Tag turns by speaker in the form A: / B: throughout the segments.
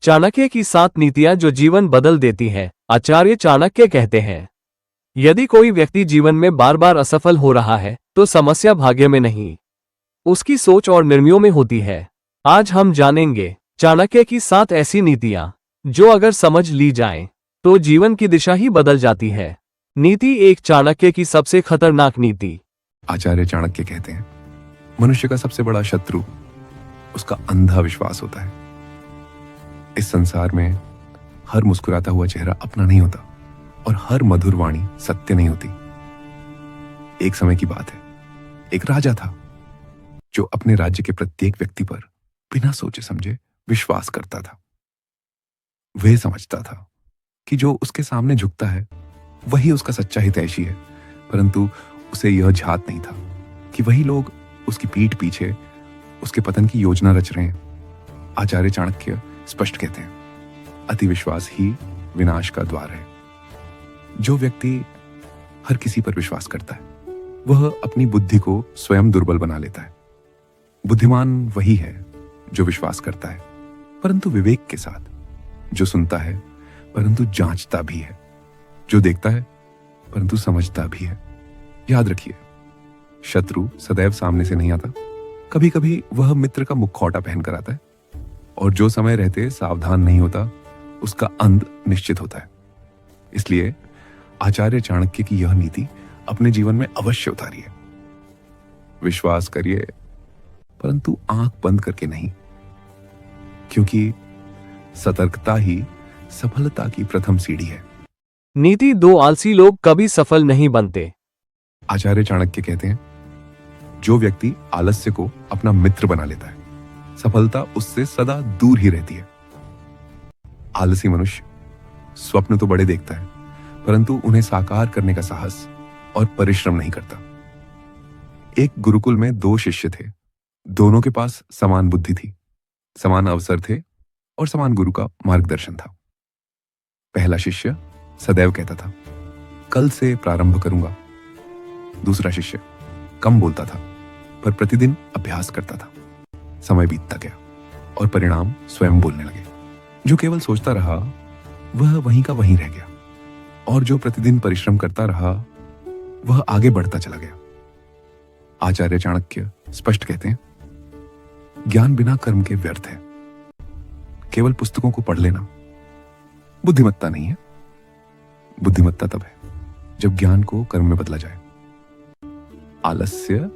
A: चाणक्य की 7 नीतियां जो जीवन बदल देती हैं। आचार्य चाणक्य कहते हैं, यदि कोई व्यक्ति जीवन में बार बार असफल हो रहा है तो समस्या भाग्य में नहीं, उसकी सोच और निर्णयों में होती है। आज हम जानेंगे चाणक्य की 7 ऐसी नीतियां जो अगर समझ ली जाएं तो जीवन की दिशा ही बदल जाती है। नीति 1, चाणक्य की सबसे खतरनाक नीति।
B: आचार्य चाणक्य कहते हैं, मनुष्य का सबसे बड़ा शत्रु उसका अंधा विश्वास होता है। इस संसार में हर मुस्कुराता हुआ चेहरा अपना नहीं होता और हर मधुर वाणी सत्य नहीं होती। एक समय की बात है, एक राजा था जो अपने राज्य के प्रत्येक व्यक्ति पर बिना सोचे समझे विश्वास करता था। वह समझता था कि जो उसके सामने झुकता है वही उसका सच्चा हितैषी है, परंतु उसे यह झात नहीं था कि वही लोग उसकी पीठ पीछे उसके पतन की योजना रच रहे हैं। आचार्य चाणक्य स्पष्ट कहते हैं, अति विश्वास ही विनाश का द्वार है। जो व्यक्ति हर किसी पर विश्वास करता है वह अपनी बुद्धि को स्वयं दुर्बल बना लेता है। बुद्धिमान वही है जो विश्वास करता है परंतु विवेक के साथ, जो सुनता है परंतु जांचता भी है, जो देखता है परंतु समझता भी है। याद रखिए, शत्रु सदैव सामने से नहीं आता, कभी कभी वह मित्र का मुखौटा पहनकर आता है, और जो समय रहते सावधान नहीं होता उसका अंत निश्चित होता है। इसलिए आचार्य चाणक्य की यह नीति अपने जीवन में अवश्य उतारिए। विश्वास करिए परंतु आंख बंद करके नहीं, क्योंकि सतर्कता ही सफलता की प्रथम सीढ़ी है।
A: नीति 2, आलसी लोग कभी सफल नहीं बनते।
B: आचार्य चाणक्य कहते हैं, जो व्यक्ति आलस्य को अपना मित्र बना लेता है सफलता उससे सदा दूर ही रहती है। आलसी मनुष्य स्वप्न तो बड़े देखता है परंतु उन्हें साकार करने का साहस और परिश्रम नहीं करता। एक गुरुकुल में 2 शिष्य थे, दोनों के पास समान बुद्धि थी, समान अवसर थे और समान गुरु का मार्गदर्शन था। पहला शिष्य सदैव कहता था, कल से प्रारंभ करूंगा। दूसरा शिष्य कम बोलता था पर प्रतिदिन अभ्यास करता था। समय बीतता गया और परिणाम स्वयं बोलने लगे। जो केवल सोचता रहा वह वहीं का वहीं रह गया, और जो प्रतिदिन परिश्रम करता रहा वह आगे बढ़ता चला गया। आचार्य चाणक्य स्पष्ट कहते हैं, ज्ञान बिना कर्म के व्यर्थ है। केवल पुस्तकों को पढ़ लेना बुद्धिमत्ता नहीं है। बुद्धिमत्ता तब है जब ज्ञान को कर्म में बदला जाए। आलस्य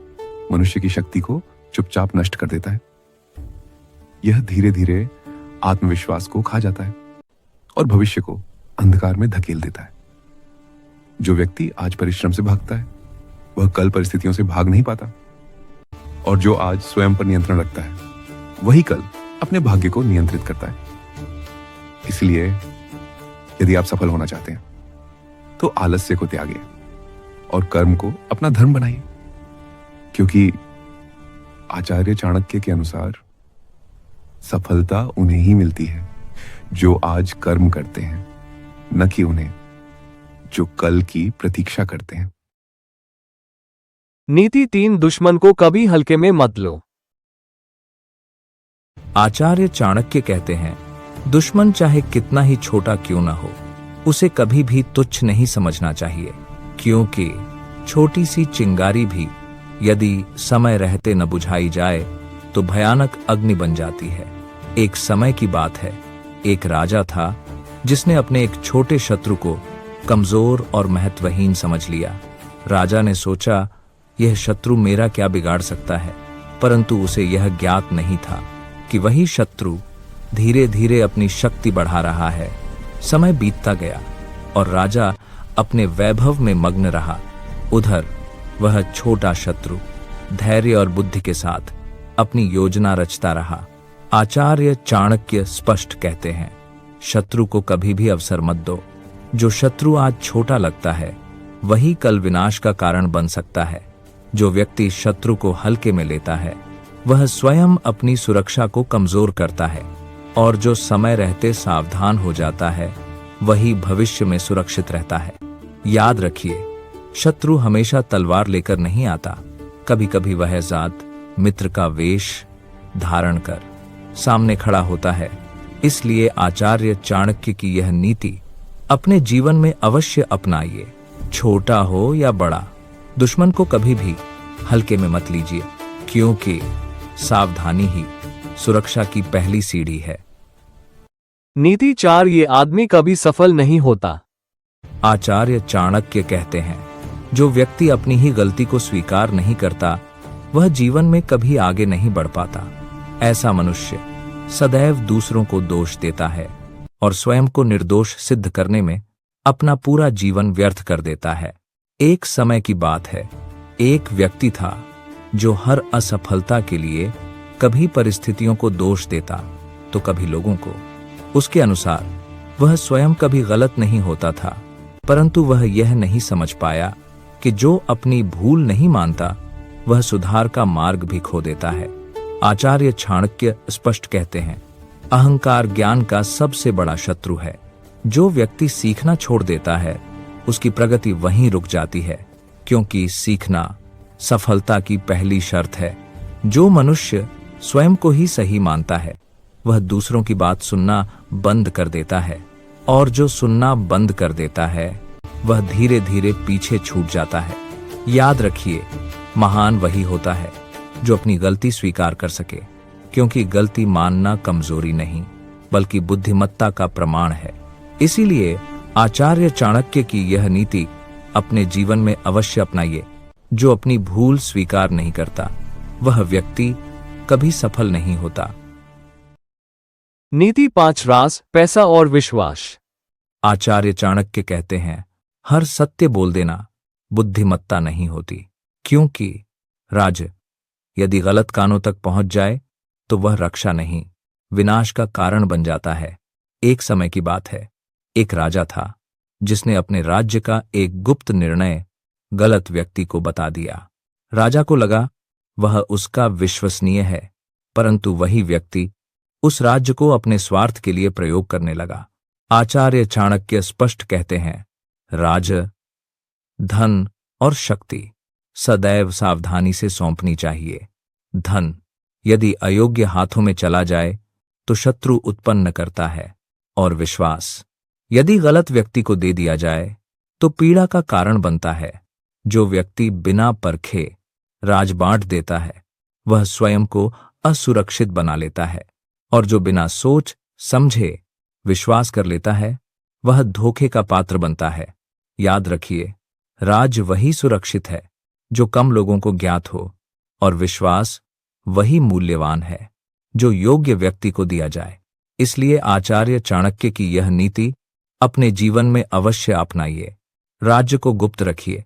B: मनुष्य की शक्ति को चुपचाप नष्ट कर देता है। यह धीरे धीरे आत्मविश्वास को खा जाता है और भविष्य को अंधकार में धकेल देता है। जो व्यक्ति आज परिश्रम से भागता है वह कल परिस्थितियों से भाग नहीं पाता, और जो आज स्वयं पर नियंत्रण रखता है वही कल अपने भाग्य को नियंत्रित करता है। इसलिए यदि आप सफल होना चाहते हैं तो आलस्य को त्यागिए और कर्म को अपना धर्म बनाइए, क्योंकि आचार्य चाणक्य के अनुसार सफलता उन्हें ही मिलती है जो आज कर्म करते हैं, न कि उन्हें जो कल की प्रतीक्षा करते हैं।
A: नीति 3, दुश्मन को कभी हल्के में मत लो।
C: आचार्य चाणक्य कहते हैं, दुश्मन चाहे कितना ही छोटा क्यों ना हो, उसे कभी भी तुच्छ नहीं समझना चाहिए, क्योंकि छोटी सी चिंगारी भी यदि समय रहते न बुझाई जाए तो भयानक अग्नि बन जाती है। एक समय की बात है, एक राजा था जिसने अपने एक छोटे शत्रु को कमजोर और महत्वहीन समझ लिया। राजा ने सोचा, यह शत्रु मेरा क्या बिगाड़ सकता है, परंतु उसे यह ज्ञात नहीं था कि वही शत्रु धीरे धीरे अपनी शक्ति बढ़ा रहा है। समय बीतता गया और राजा अपने वैभव में मग्न रहा। उधर वह छोटा शत्रु धैर्य और बुद्धि के साथ अपनी योजना रचता रहा। आचार्य चाणक्य स्पष्ट कहते हैं, शत्रु को कभी भी अवसर मत दो। जो शत्रु आज छोटा लगता है वही कल विनाश का कारण बन सकता है। जो व्यक्ति शत्रु को हल्के में लेता है वह स्वयं अपनी सुरक्षा को कमजोर करता है, और जो समय रहते सावधान हो जाता है वही भविष्य में सुरक्षित रहता है। याद रखिए, शत्रु हमेशा तलवार लेकर नहीं आता। कभी कभी वह जात मित्र का वेश धारण कर सामने खड़ा होता है, इसलिए आचार्य चाणक्य की यह नीति अपने जीवन में अवश्य अपनाइए। छोटा हो या बड़ा, दुश्मन को कभी भी हल्के में मत लीजिए, क्योंकि सावधानी ही सुरक्षा की पहली सीढ़ी है।
A: नीति 4, ये आदमी कभी सफल नहीं होता।
C: आचार्य चाणक्य कहते हैं, जो व्यक्ति अपनी ही गलती को स्वीकार नहीं करता, वह जीवन में कभी आगे नहीं बढ़ पाता। ऐसा मनुष्य सदैव दूसरों को दोष देता है और स्वयं को निर्दोष सिद्ध करने में अपना पूरा जीवन व्यर्थ कर देता है। एक समय की बात है, एक व्यक्ति था जो हर असफलता के लिए कभी परिस्थितियों को दोष देता तो कभी लोगों को। उसके अनुसार वह स्वयं कभी गलत नहीं होता था, परंतु वह यह नहीं समझ पाया कि जो अपनी भूल नहीं मानता, वह सुधार का मार्ग भी खो देता है। आचार्य चाणक्य स्पष्ट कहते हैं, अहंकार ज्ञान का सबसे बड़ा शत्रु है। जो व्यक्ति सीखना छोड़ देता है, उसकी प्रगति वहीं रुक जाती है, क्योंकि सीखना सफलता की पहली शर्त है। जो मनुष्य स्वयं को ही सही मानता है, वह दूसरों की बात सुनना बंद कर देता है, और जो सुनना बंद कर देता है, वह धीरे धीरे पीछे छूट जाता है। याद रखिए, महान वही होता है जो अपनी गलती स्वीकार कर सके, क्योंकि गलती मानना कमजोरी नहीं बल्कि बुद्धिमत्ता का प्रमाण है। इसीलिए आचार्य चाणक्य की यह नीति अपने जीवन में अवश्य अपनाइए। जो अपनी भूल स्वीकार नहीं करता, वह व्यक्ति कभी सफल नहीं होता।
A: नीति 5, राज, पैसा और विश्वास।
C: आचार्य चाणक्य कहते हैं, हर सत्य बोल देना बुद्धिमत्ता नहीं होती, क्योंकि राज यदि गलत कानों तक पहुंच जाए तो वह रक्षा नहीं, विनाश का कारण बन जाता है। एक समय की बात है, एक राजा था जिसने अपने राज्य का एक गुप्त निर्णय गलत व्यक्ति को बता दिया। राजा को लगा वह उसका विश्वसनीय है, परंतु वही व्यक्ति उस राज्य को अपने स्वार्थ के लिए प्रयोग करने लगा। आचार्य चाणक्य स्पष्ट कहते हैं, राज, धन और शक्ति सदैव सावधानी से सौंपनी चाहिए। धन यदि अयोग्य हाथों में चला जाए तो शत्रु उत्पन्न करता है, और विश्वास यदि गलत व्यक्ति को दे दिया जाए तो पीड़ा का कारण बनता है। जो व्यक्ति बिना परखे राज बांट देता है, वह स्वयं को असुरक्षित बना लेता है, और जो बिना सोच समझे विश्वास कर लेता है, वह धोखे का पात्र बनता है। याद रखिए, राज वही सुरक्षित है जो कम लोगों को ज्ञात हो, और विश्वास वही मूल्यवान है जो योग्य व्यक्ति को दिया जाए। इसलिए आचार्य चाणक्य की यह नीति अपने जीवन में अवश्य अपनाइए। राज्य को गुप्त रखिए,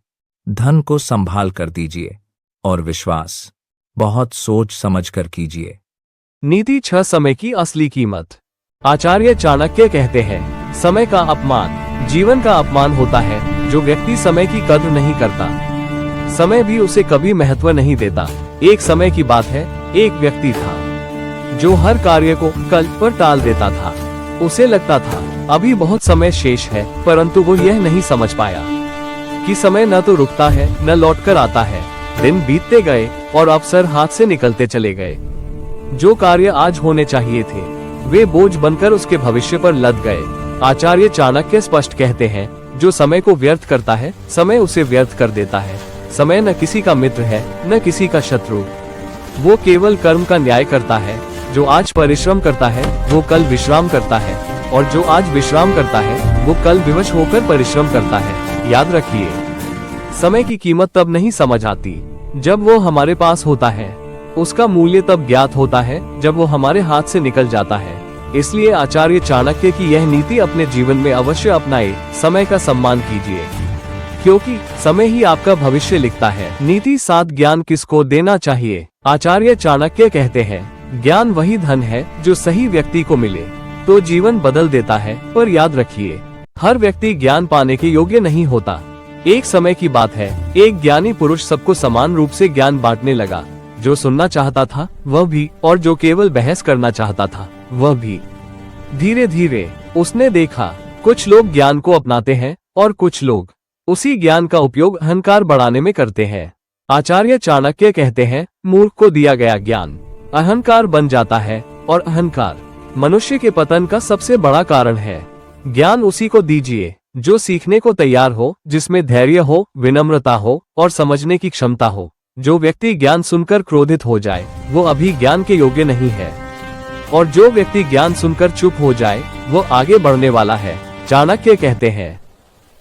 C: धन को संभाल कर दीजिए, और विश्वास बहुत सोच समझ कर कीजिए।
A: नीति 6, समय की असली कीमत। आचार्य चाणक्य कहते हैं, समय का अपमान जीवन का अपमान होता है। जो व्यक्ति समय की कद्र नहीं करता, समय भी उसे कभी महत्व नहीं देता। एक समय की बात है, एक व्यक्ति था जो हर कार्य को कल पर टाल देता था। उसे लगता था अभी बहुत समय शेष है, परंतु वो यह नहीं समझ पाया कि समय न तो रुकता है न लौट कर आता है। दिन बीतते गए और अवसर हाथ से निकलते चले गए। जो कार्य आज होने चाहिए थे, वे बोझ बनकर उसके भविष्य पर लद गए। आचार्य चाणक्य स्पष्ट कहते हैं, जो समय को व्यर्थ करता है, समय उसे व्यर्थ कर देता है। समय न किसी का मित्र है न किसी का शत्रु, वो केवल कर्म का न्याय करता है। जो आज परिश्रम करता है वो कल विश्राम करता है, और जो आज विश्राम करता है वो कल विवश होकर परिश्रम करता है। याद रखिए, समय की कीमत तब नहीं समझ आती जब वो हमारे पास होता है, उसका मूल्य तब ज्ञात होता है जब वो हमारे हाथ से निकल जाता है। इसलिए आचार्य चाणक्य की यह नीति अपने जीवन में अवश्य अपनाए। समय का सम्मान कीजिए, क्योंकि समय ही आपका भविष्य लिखता है। नीति 7, ज्ञान किसको देना चाहिए। आचार्य चाणक्य कहते हैं, ज्ञान वही धन है जो सही व्यक्ति को मिले तो जीवन बदल देता है। पर याद रखिए, हर व्यक्ति ज्ञान पाने के योग्य नहीं होता। एक समय की बात है, एक ज्ञानी पुरुष सबको समान रूप से ज्ञान बांटने लगा। जो सुनना चाहता था वह भी, और जो केवल बहस करना चाहता था वह भी। धीरे धीरे उसने देखा, कुछ लोग ज्ञान को अपनाते हैं और कुछ लोग उसी ज्ञान का उपयोग अहंकार बढ़ाने में करते हैं। आचार्य चाणक्य कहते हैं, मूर्ख को दिया गया ज्ञान अहंकार बन जाता है, और अहंकार मनुष्य के पतन का सबसे बड़ा कारण है। ज्ञान उसी को दीजिए जो सीखने को तैयार हो, जिसमें धैर्य हो, विनम्रता हो और समझने की क्षमता हो। जो व्यक्ति ज्ञान सुनकर क्रोधित हो जाए वो अभी ज्ञान के योग्य नहीं है, और जो व्यक्ति ज्ञान सुनकर चुप हो जाए वो आगे बढ़ने वाला है। चाणक्य कहते हैं,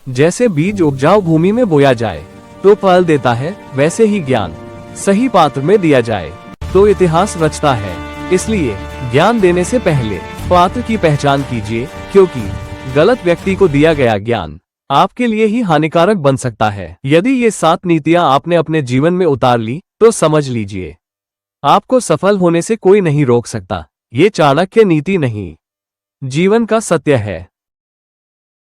A: जैसे बीज उपजाऊ भूमि में बोया जाए तो फल देता है, वैसे ही ज्ञान सही पात्र में दिया जाए तो इतिहास रचता है। इसलिए ज्ञान देने से पहले पात्र की पहचान कीजिए, क्योंकि गलत व्यक्ति को दिया गया ज्ञान आपके लिए ही हानिकारक बन सकता है। यदि ये 7 नीतियां आपने अपने जीवन में उतार ली तो समझ लीजिए आपको सफल होने से कोई नहीं रोक सकता। ये चाणक्य नीति नहीं, जीवन का सत्य है।